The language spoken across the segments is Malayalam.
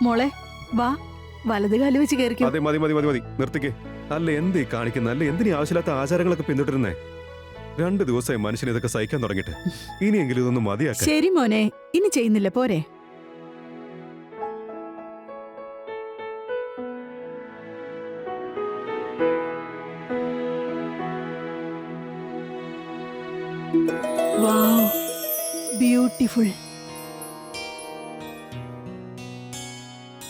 മോളെ വാ, വലത് കാല് വെച്ച് കയറിക്കോ. അതെ, മതി മതി മതി മതി, നിർത്തിക്കേ. അല്ല എന്തീ കാണിക്കുന്ന? അല്ല എന്തിനീ ആവശ്യമില്ലാത്ത ആചാരങ്ങളൊക്കെ പിന്തുടരുന്നേ? 2 ദിവസമായി മനുഷ്യൻ ഇതൊക്കെ സഹിക്കാൻ തുടങ്ങിയിട്ട്. ഇനിയെങ്കിലും ഇതൊന്നും മതിയാക്കാൻ. ശരി മോനെ, ഇനി ചെയ്യുന്നില്ല, പോരെ? വാവ്, ബ്യൂട്ടിഫുൾ.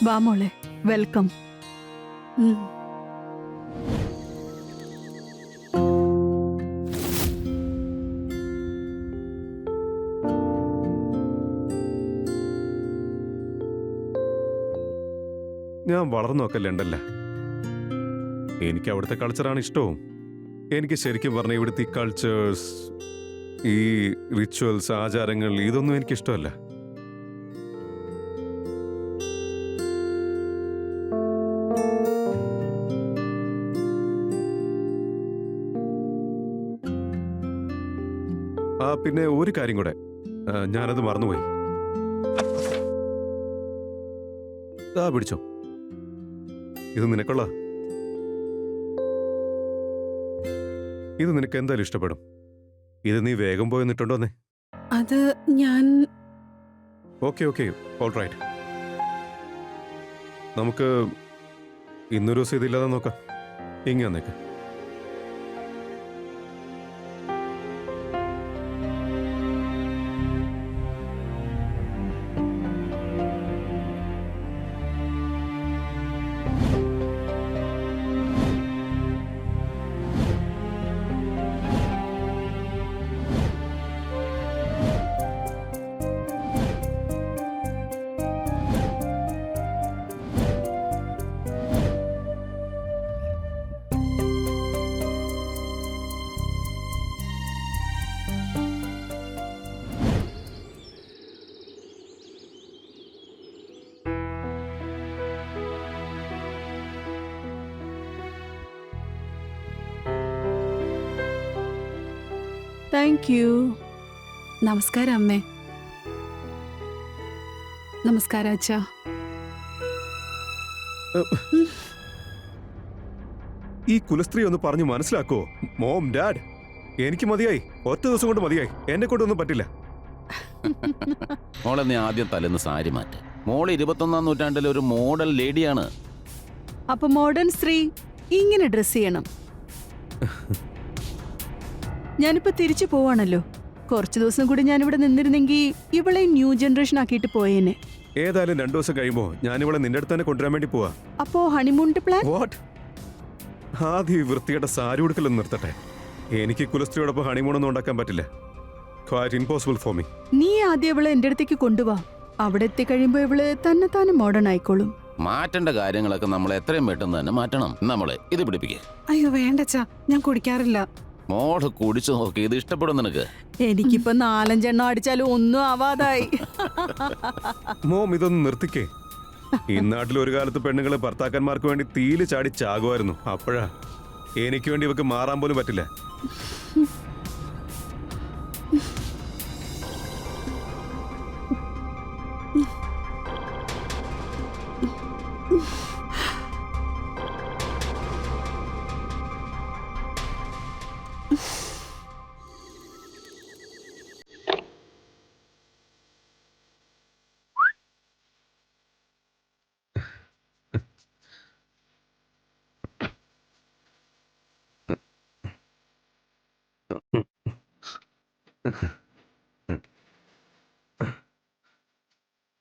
വാ മോളെ, വെൽക്കം. ഞാൻ വളർന്നൊക്കെ ലണ്ടനില്ല. എനിക്ക് അവിടുത്തെ കൾച്ചറാണ് ഇഷ്ടവും. എനിക്ക് ശരിക്കും പറഞ്ഞ ഇവിടുത്തെ കൾച്ചേഴ്സ്, ഈ റിച്വൽസ്, ആചാരങ്ങൾ, ഇതൊന്നും എനിക്കിഷ്ടമല്ല. പിന്നെ ഒരു കാര്യം കൂടെ, ഞാനത് മറന്നുപോയി. പിടിച്ചോ, ഇത് നിനക്കുള്ള. ഇത് നിനക്ക് എന്തായാലും ഇഷ്ടപ്പെടും. ഇത് നീ വേഗം പോയി നിട്ടുണ്ടോന്നേ. അത് ഞാൻ. Okay okay, alright. നമുക്ക് ഇന്നൊരു ദിവസം ഇതില്ലാതെ നോക്കാം. ഇങ്ങനെ വന്നേക്ക്. Thank you. നമസ്കാരം അമ്മേ. നമസ്കാരം അച്ഛാ. ഈ കുലസ്ത്രീ ഒന്ന് പറഞ്ഞു മനസ്സിലാക്കോ? മോം, ഡാഡ്, എനിക്ക് മതിയായി. ഒറ്റ ദിവസം കൊണ്ട് മതിയായി. എന്നെ കൊണ്ടൊന്നും പറ്റില്ല. മോളെ, നീ ആദ്യം തലേന്ന് സാരി മാറ്റ. മോള് 21-ാം നൂറ്റാണ്ടിലെ ഒരു മോഡൽ ലേഡിയാണ്. അപ്പൊ മോഡേൺ സ്ത്രീ ഇങ്ങനെ ഡ്രസ് ചെയ്യണം. ഞാനിപ്പോ തിരിച്ചു പോവാണല്ലോ. കുറച്ചു ദിവസം കൂടി ഞാനിവിടെ നിന്നിരുന്നെങ്കിൽ ഇവളെ ന്യൂ ജനറേഷൻ ആക്കിയിട്ട് പോയേനെ. ഏതായാലും 2 ദിവസം കഴിയുമ്പോ ഞാനിവളെ നിന്റെ അടുത്ത് തന്നെ കൊണ്ടുവരാൻ വേണ്ടി പോവാ. അപ്പോ ഹണിമൂണിന്റെ പ്ലാൻ? വാട്ട്? ആദ്യം ഈ വൃത്തിയുടെ സാരി ഉടുക്കലൊന്നും നിർത്തട്ടെ. എനിക്ക് കുലസ്ത്രീയോടൊപ്പം ഹണിമൂണൊന്നും ഉണ്ടാക്കാൻ പറ്റില്ല. Quite impossible for me. നീ ആദ്യം ഇവളെ എന്റെ അടുത്തേക്ക് കൊണ്ടുപോവാ. അവിടെ എത്തിക്കഴിയുമ്പോ ഇവള് തന്നെ താനും മോഡേൺ ആയിക്കോളും. മാറ്റേണ്ട കാര്യങ്ങളൊക്കെ നമ്മൾ എത്രയും പെട്ടെന്ന് തന്നെ മാറ്റണം. നമ്മളെ ഇത് പിടിപ്പിക്കേ. അയ്യോ വേണ്ടച്ചാ, ഞാൻ കുടിക്കാറില്ല. മോള് കുടിച്ചു നോക്കി, ഇത് ഇഷ്ടപ്പെടും നിനക്ക്. എനിക്കിപ്പോ 4-5 എണ്ണം അടിച്ചാലും ഒന്നും ആവാതായി. മോം, ഇതൊന്നും നിർത്തിക്കേ. ഈ നാട്ടിൽ ഒരു കാലത്ത് പെണ്ണുങ്ങളെ ഭർത്താക്കന്മാർക്ക് വേണ്ടി തീയില് ചാടി ചാകുമായിരുന്നു. അപ്പോഴാ എനിക്ക് വേണ്ടി ഇവക്ക് മാറാൻ പോലും പറ്റില്ല.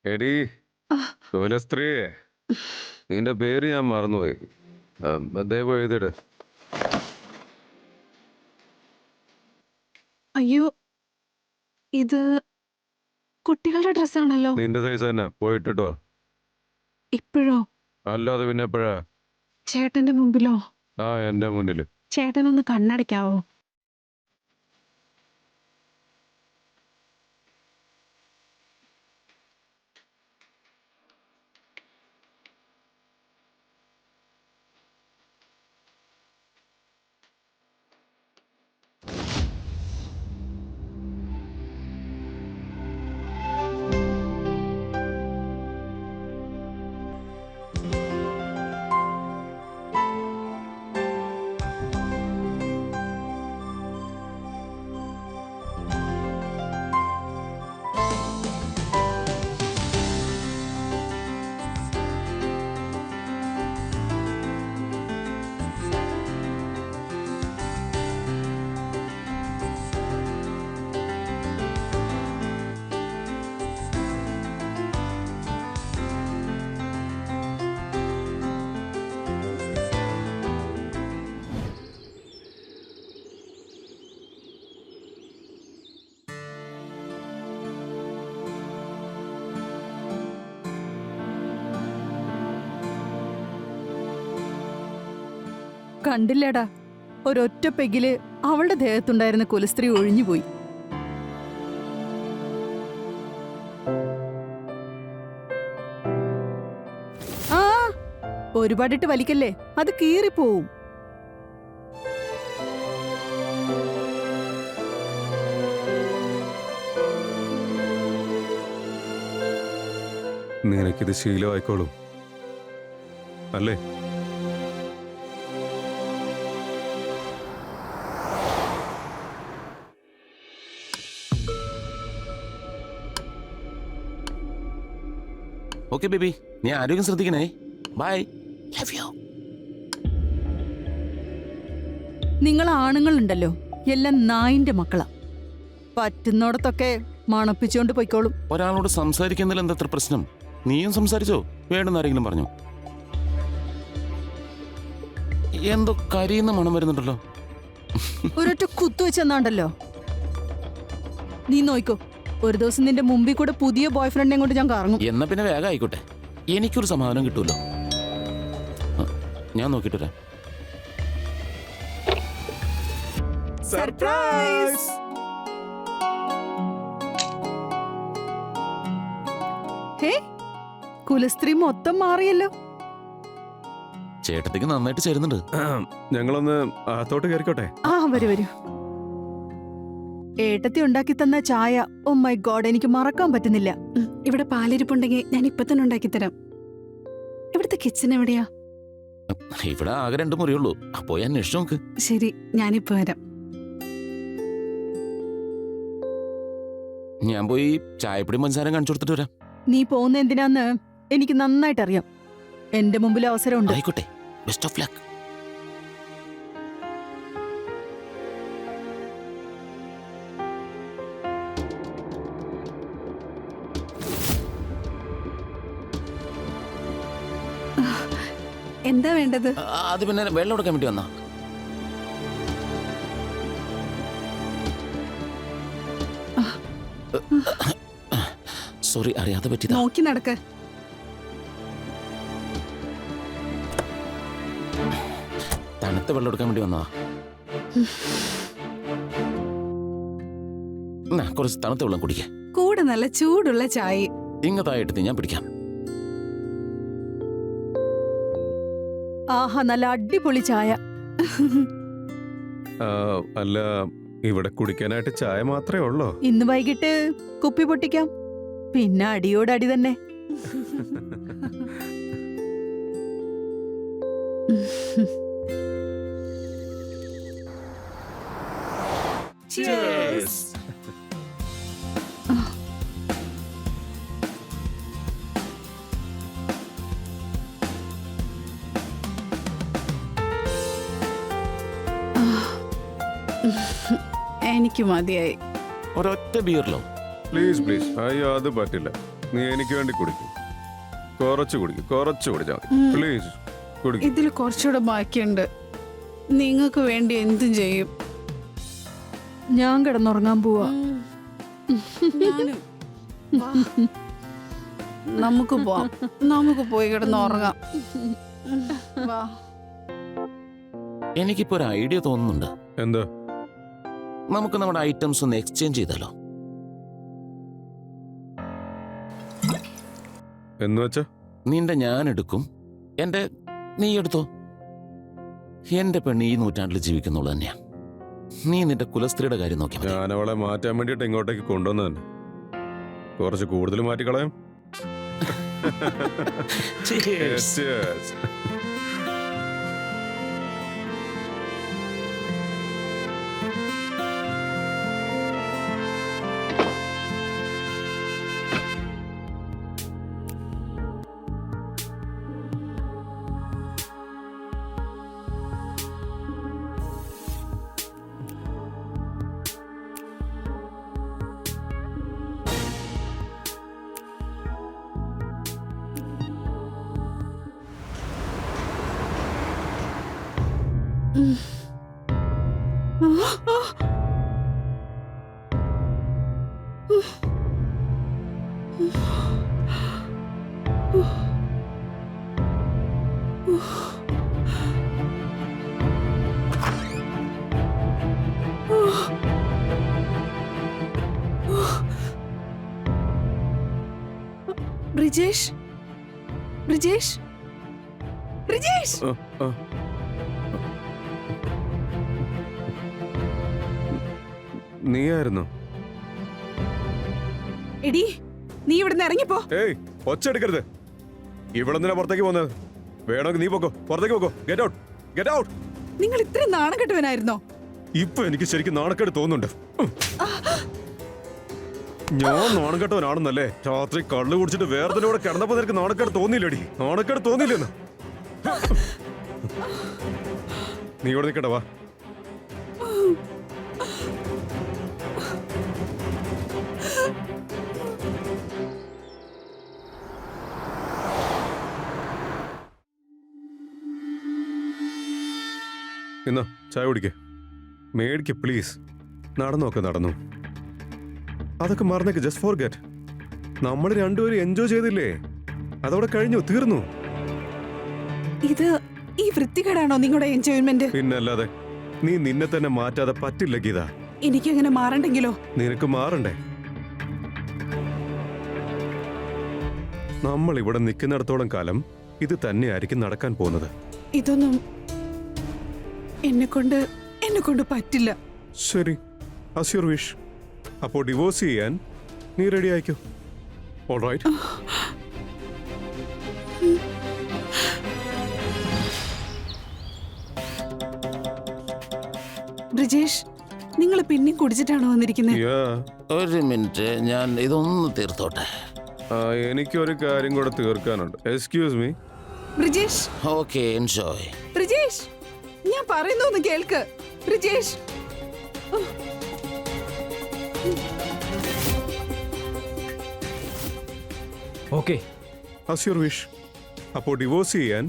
എടീ കുലസ്ത്രീ, നിന്റെ പേര് ഞാൻ മറന്നുപോയി. ദയവ് എഴുതിട്. അയ്യോ, ഇത് കുട്ടികളുടെ ഡ്രസ്സാണല്ലോ. നിന്റെ സൈസ് തന്നെ, പോയിട്ടോ. ഇപ്പോഴോ? അല്ലാതെ പിന്നെ എപ്പോഴാ? ചേട്ടന്റെ മുമ്പിലോ? എന്റെ മുന്നില്. ചേട്ടനൊന്ന് കണ്ണടയ്ക്കാവോ? കണ്ടില്ലേടാ, ഒരൊറ്റ പെഗില് അവളുടെ ദേഹത്തുണ്ടായിരുന്ന കുലസ്ത്രീ ഒഴിഞ്ഞുപോയി. ആ, ഒരുപാടിട്ട് വലിക്കല്ലേ, അത് കീറിപ്പോവും. നിനക്കിത് ശീലമായിക്കോളും അല്ലേ? ഓക്കെ ബേബി, നീ ആരോഗ്യം ശ്രദ്ധിക്കണേ. ബൈ. Love you. നിങ്ങൾ ആണുങ്ങളുണ്ടല്ലോ, എല്ലാം നായിന്റെ മക്കളാ. പറ്റുന്നോടത്തൊക്കെ മണപ്പിച്ചോണ്ട് പോയിക്കോളും. ഒരാളോട് സംസാരിക്കുന്നതിൽ എന്താ പ്രശ്നം? നീയും സംസാരിച്ചോ? വേണമെന്ന് ആരെങ്കിലും പറഞ്ഞു? എന്തോ കരിയുന്ന മണം വരുന്നുണ്ടല്ലോ. ഒരൊറ്റ കുത്തു വെച്ചെന്നാണ്ടല്ലോ. നീ നോയിക്കോ, ഒരു ദിവസം നിന്റെ മുമ്പിൽ കൂടെ പുതിയ ബോയ് ഫ്രണ്ടിനെ കൊണ്ട് ഞാൻ കറങ്ങും. എന്നാ പിന്നെ വേഗം ആയിക്കോട്ടെ, എനിക്കൊരു സമാധാനം കിട്ടുമല്ലോ. ഞാൻ നോക്കിട്ട് വരാം. സർപ്രൈസ്! ഹേ, കുലസ്ത്രീ മൊത്തം മാറിയല്ലോ. ചേട്ടത്തേക്ക് നന്നായിട്ട് ചേരുന്നുണ്ട്. ഞങ്ങളൊന്ന് അകത്തോട്ട് കയറിക്കോട്ടെ? ആ, വരൂ വരൂ. ഏട്ടത്തി ഉണ്ടാക്കി തന്ന ചായ, ഓ മൈ ഗോഡ്, എനിക്ക് മറക്കാൻ പറ്റുന്നില്ല. ഇവിടെ പാലിരിപ്പുണ്ടെങ്കിൽ ഞാൻ ഇപ്പൊ തന്നെ ഉണ്ടാക്കി തരാം. ഇവിടുത്തെ കിച്ചൺ എവിടെയാ? ഇവിടെ ആകെ 2 മുറിയുള്ളൂ. അപ്പോ ഞാൻ അന്വേഷിച്ചു നോക്ക്. ശരി, ഞാനിപ്പോ വരാം. ഞാൻ പോയി ചായപ്പൊടി പഞ്ചസാരം കാണിച്ചു കൊടുത്തിട്ട് വരാം. നീ പോകുന്ന എന്തിനാന്ന് എനിക്ക് നന്നായിട്ട് അറിയാം. എന്റെ മുമ്പിൽ അവസരമുണ്ട്. ആയിക്കോട്ടെ, ബെസ്റ്റ് ഓഫ് ലക്ക്. എന്താ വേണ്ടത്? അത് പിന്നെ വെള്ളം എടുക്കാൻ വേണ്ടി വന്നാ. സോറി, അറിയാതെ പറ്റിയതാ. നോക്കി നടക്ക്. തണുത്ത വെള്ളം എടുക്കാൻ വേണ്ടി വന്നതാ. കുറച്ച് തണുത്ത വെള്ളം കുടിക്കേ. കൂടെ നല്ല ചൂടുള്ള ചായ. ഇങ്ങത്തായിട്ട് ഞാൻ പിടിക്കാം. ആഹാ, നല്ല അടിപൊളി ചായ. അല്ല, ഇവിടെ കുടിക്കാനായിട്ട് ചായ മാത്രമേ ഉള്ളോ? ഇന്ന് വൈകിട്ട് കുപ്പി പൊട്ടിക്കാം. പിന്നെ അടിയോടടി തന്നെ. Cheers. എനിക്ക് മതിയായി. ഒരൊറ്റ ബിയറിലോ? Please please. അയ്യോ, അത് പറ്റില്ല. നീ എനിക്ക് വേണ്ടി കുടിക്കും. കുറച്ച് കുടിച്ചാൽ മതി. പ്ലീസ് കുടിക്കും. ഇതിൽ കുറച്ചുകൂടെ ബാക്കിയുണ്ട്. നിങ്ങൾക്ക് വേണ്ടി എന്തും ചെയ്യും. ഞാൻ കിടന്നുറങ്ങാൻ പോവാ. നമുക്ക് പോവാം. നമുക്ക് പോയി കിടന്നുറങ്ങാം. വാ. എനിക്കിപ്പോ ഒരു ഐഡിയ തോന്നുന്നുണ്ട്. എന്താ? നമുക്ക് നമ്മുടെ ഐറ്റംസ് ഒന്ന് എക്സ്ചേഞ്ച് ചെയ്താലോ? എന്ന് വെച്ചാ? നിന്റെ ഞാൻ എടുക്കും, എന്റെ നീ എടുത്തോ. എന്റെ പെണ്ണ് ഈ നൂറ്റാണ്ടിൽ ജീവിക്കുന്നുള്ളു തന്നെയാ. നീ നിന്റെ കുലസ്ത്രീയുടെ കാര്യം നോക്കിയാ മതി. ഞാൻ അവളെ മാറ്റാൻ വേണ്ടിട്ട് ഇങ്ങോട്ടേക്ക് കൊണ്ടുവന്നു തന്നെ. കുറച്ച് കൂടുതൽ മാറ്റിക്കളയാം. Cheers. Cheers. ബ്രിജേഷ് ബ്രിജേഷ് ബ്രിജേഷ് നീയായിരുന്നു? എടി നീ ഇവിടുന്ന് ഇറങ്ങിപ്പോ. ഏയ്, ഒച്ചെടുക്കരുത്. ഇവിടെ നിന്നാ പുറത്തേക്ക് പോകുന്നത്? വേണമെങ്കിൽ നീ പോക്കോ, പുറത്തേക്ക് പോക്കോ. Get out, get out. നിങ്ങൾ ഇത്രയും നാണം കെട്ടവനായിരുന്നോ? ഇപ്പൊ എനിക്ക് ശരിക്കും നാണക്കേട് തോന്നുന്നുണ്ട്. ഞാൻ നാണക്കെട്ടവനാണെന്നല്ലേ? രാത്രി കള്ളു കുടിച്ചിട്ട് വേറെ കൂടെ കിടന്നപ്പോ നിനക്ക് നാണക്കേട് തോന്നിയില്ലടി? നാണക്കേട് തോന്നിയില്ലെന്ന്? നീ ഇവിടെ നിൽക്കണ്ട, വാ. എന്നാ ചായ കുടിക്കേ. മേടിക്ക് പ്ലീസ്. നടന്നൊക്കെ നടന്നു. അതൊക്കെ മറന്നേക്ക്. Just for get. നമ്മൾ രണ്ടുപേരും എൻജോയ് ചെയ്തില്ലേ? അതോടെ കഴിഞ്ഞു, തീർന്നു. ഇത് ഈ വൃത്തികേടാണോ നിങ്ങളുടെ എൻജോയ്മെന്റ്? പിന്നല്ലാതെ. നീ നിന്നെ തന്നെ മാറ്റാതെ പറ്റില്ല ഗീത. എനിക്കങ്ങനെ മാറണ്ടെങ്കിലോ? നിനക്ക് മാറണ്ടേ? നമ്മൾ ഇവിടെ നിൽക്കുന്നിടത്തോളം കാലം ഇത് തന്നെയായിരിക്കും നടക്കാൻ പോകുന്നത്. ഇതൊന്നും എന്നെ കൊണ്ട് പറ്റില്ല. ശരി, as your wish. അപ്പോ ഡിവോഴ്സ് ചെയ്യാൻ നീ റെഡി ആയിക്കോ. ഓൾറൈറ്റ്. ബ്രിജേഷ്, നിങ്ങൾ പിന്നെ കുടിച്ചിട്ടാണോ വന്നിരിക്കുന്നത്? ഒരു മിനിറ്റ്, ഞാൻ ഇതൊന്ന് തീർത്തോട്ടെ. എനിക്കൊരു കാര്യം കൂടെ തീർക്കാനുണ്ട്. Excuse me. Brijesh. Okay, enjoy. Brijesh, ഞാൻ പറയുന്നു കേൾക്ക്. Brijesh. Okay, as your wish. അപ്പോ ഡിവോഴ്സ് ചെയ്യാൻ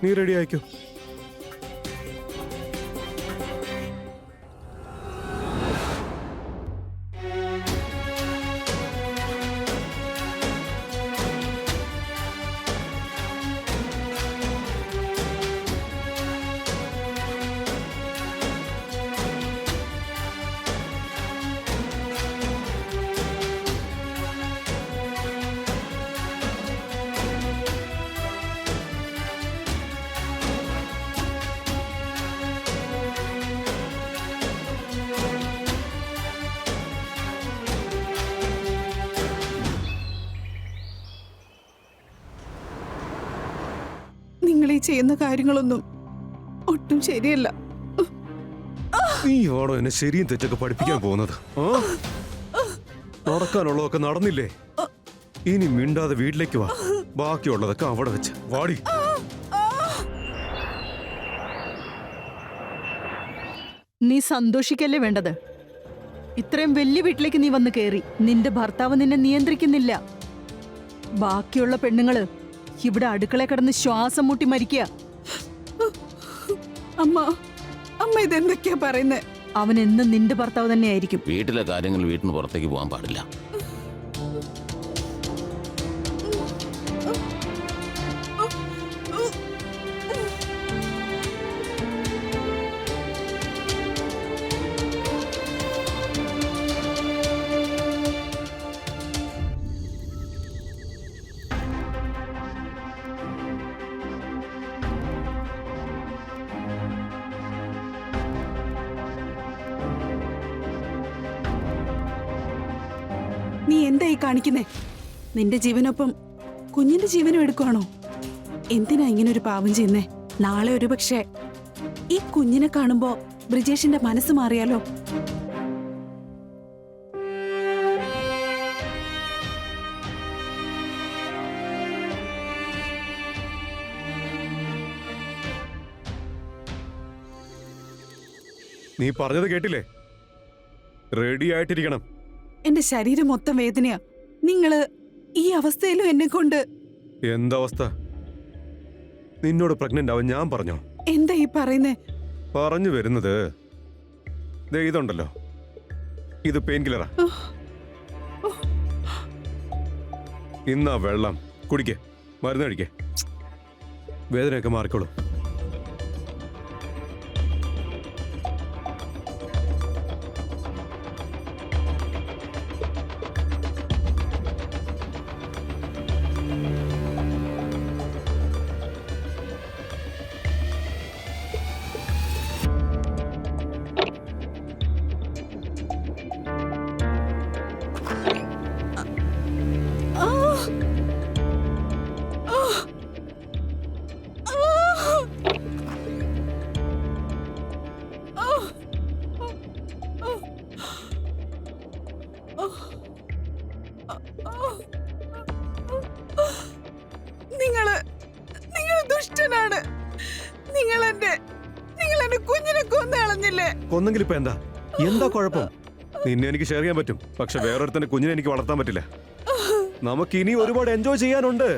നീ റെഡി ആയിക്കോ. നിങ്ങൾ ഈ ചെയ്യുന്ന കാര്യങ്ങളൊന്നും ഒട്ടും ശരിയല്ല. നീയാണോ എന്നെ ശരിയും തെറ്റൊക്കെ പഠിപ്പിക്കാൻ പോകുന്നത്? നടക്കാനുള്ളതൊക്കെ നടന്നില്ലേ? ഇനി മിണ്ടാതെ വീട്ടിലേക്ക് വാ. ബാക്കിയുള്ളതൊക്കെ അവിടെ വെച്ച് വാടി. നീ സന്തോഷിക്കല്ലേ വേണ്ടത്? ഇത്രയും വലിയ വീട്ടിലേക്ക് നീ വന്ന് കയറി. നിന്റെ ഭർത്താവ് നിന്നെ നിയന്ത്രിക്കുന്നില്ല. ബാക്കിയുള്ള പെണ്ണുങ്ങള് ഇവിടെ അടുക്കള കിടന്ന് ശ്വാസം മുട്ടി മരിക്കുക. അമ്മ ഇതെന്തൊക്കെയാ പറയുന്നത്? അവൻ എന്നും നിന്റെ ഭർത്താവ് തന്നെയായിരിക്കും. വീട്ടിലെ കാര്യങ്ങൾ വീട്ടിന് പുറത്തേക്ക് പോകാൻ പാടില്ല. നീ എന്തായി കാണിക്കുന്നേ? നിന്റെ ജീവനൊപ്പം കുഞ്ഞിന്റെ ജീവനും എടുക്കുവാണോ? എന്തിനാ ഇങ്ങനൊരു പാവം ചെയ്യുന്നേ? നാളെ ഒരുപക്ഷെ ഈ കുഞ്ഞിനെ കാണുമ്പോ ബ്രിജേഷിന്റെ മനസ്സ് മാറിയാലോ? നീ പറഞ്ഞത് കേട്ടില്ലേ? റെഡി ആയിട്ടിരിക്കണം. എന്റെ ശരീരം മൊത്തം വേദനയാ. നിങ്ങള് ഈ അവസ്ഥയിലും എന്നെ കൊണ്ട്. എന്തവസ്ഥ? നിന്നോട് പ്രഗ്നന്റ് ആവാൻ ഞാൻ പറഞ്ഞോ? എന്താ ഈ പറയുന്നേ? പറഞ്ഞു വരുന്നത് ദേ ഇതുണ്ടല്ലോ, ഇത് പെയിൻ കില്ലറാ. ഇന്നാ വെള്ളം കുടിക്കേ, മരുന്ന് കഴിക്കേ, വേദനയൊക്കെ മാറിക്കോളൂ. കൊന്നില്ലേ? ഒന്നെങ്കിൽ ഇപ്പൊ എന്താ എന്താ കുഴപ്പം? നിന്നെ എനിക്ക് ഷെയർ ചെയ്യാൻ പറ്റും, പക്ഷെ വേറൊരുത്തന്റെ കുഞ്ഞിനെ എനിക്ക് വളർത്താൻ പറ്റില്ല. നമുക്ക് ഇനി ഒരുപാട് എൻജോയ് ചെയ്യാനുണ്ട്.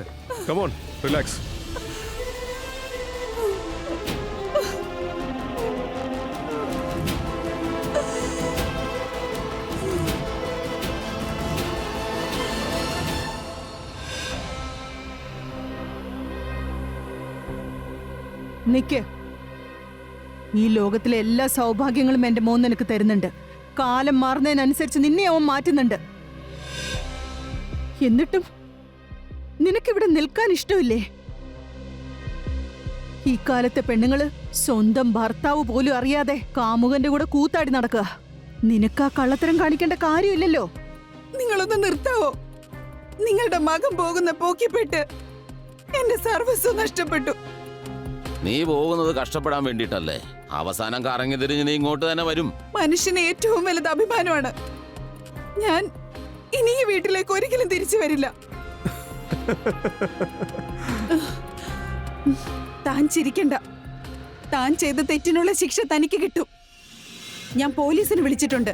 Come on, relax. നിക്ക്. ഈ ലോകത്തിലെ എല്ലാ സൗഭാഗ്യങ്ങളും എന്റെ മോൻ നിനക്ക് തരുന്നുണ്ട്. കാലം മാറുന്നതിനനുസരിച്ച് നിന്നെ അവൻ മാറ്റുന്നുണ്ട്. എന്നിട്ടും നിനക്കിവിടെ നിൽക്കാൻ ഇഷ്ടമില്ലേ? ഈ കാലത്തെ പെണ്ണുങ്ങള് സ്വന്തം ഭർത്താവ് പോലും അറിയാതെ കാമുകന്റെ കൂടെ കൂത്താടി നടക്കുക. നിനക്ക് ആ കള്ളത്തരം കാണിക്കേണ്ട കാര്യമില്ലല്ലോ. നിങ്ങളൊന്ന് നിർത്താവോ? നിങ്ങളുടെ മകൻ പോകുന്ന പോക്കിപ്പെട്ട് എന്റെ സർവസ്വം നഷ്ടപ്പെട്ടു. നീ പോകുന്നത് കഷ്ടപ്പെടാൻ വേണ്ടിട്ടല്ലേ? അവസാനം കറങ്ങി തിരിഞ്ഞ് നീ ഇങ്ങോട്ട് തന്നെ വരും. മനുഷ്യന് ഏറ്റവും വലുത് അഭിമാനമാണ്. ഞാൻ ഇനി ഈ വീട്ടിലേക്ക് ഒരിക്കലും തിരിച്ചു വരില്ല. താൻ ചിരിക്കണ്ട. താൻ ചെയ്ത തെറ്റിനുള്ള ശിക്ഷ തനിക്ക് കിട്ടും. ഞാൻ പോലീസിന് വിളിച്ചിട്ടുണ്ട്.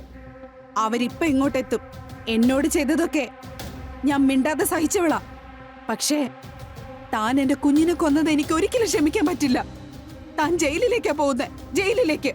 അവരിപ്പോ ഇങ്ങോട്ടെത്തും. എന്നോട് ചെയ്തതൊക്കെ ഞാൻ മിണ്ടാതെ സഹിച്ചവളാ. പക്ഷേ താൻ എന്റെ കുഞ്ഞിനെ കൊന്നത് എനിക്ക് ഒരിക്കലും ക്ഷമിക്കാൻ പറ്റില്ല. താൻ ജയിലിലേക്കാ പോകുന്നത്, ജയിലിലേക്ക്.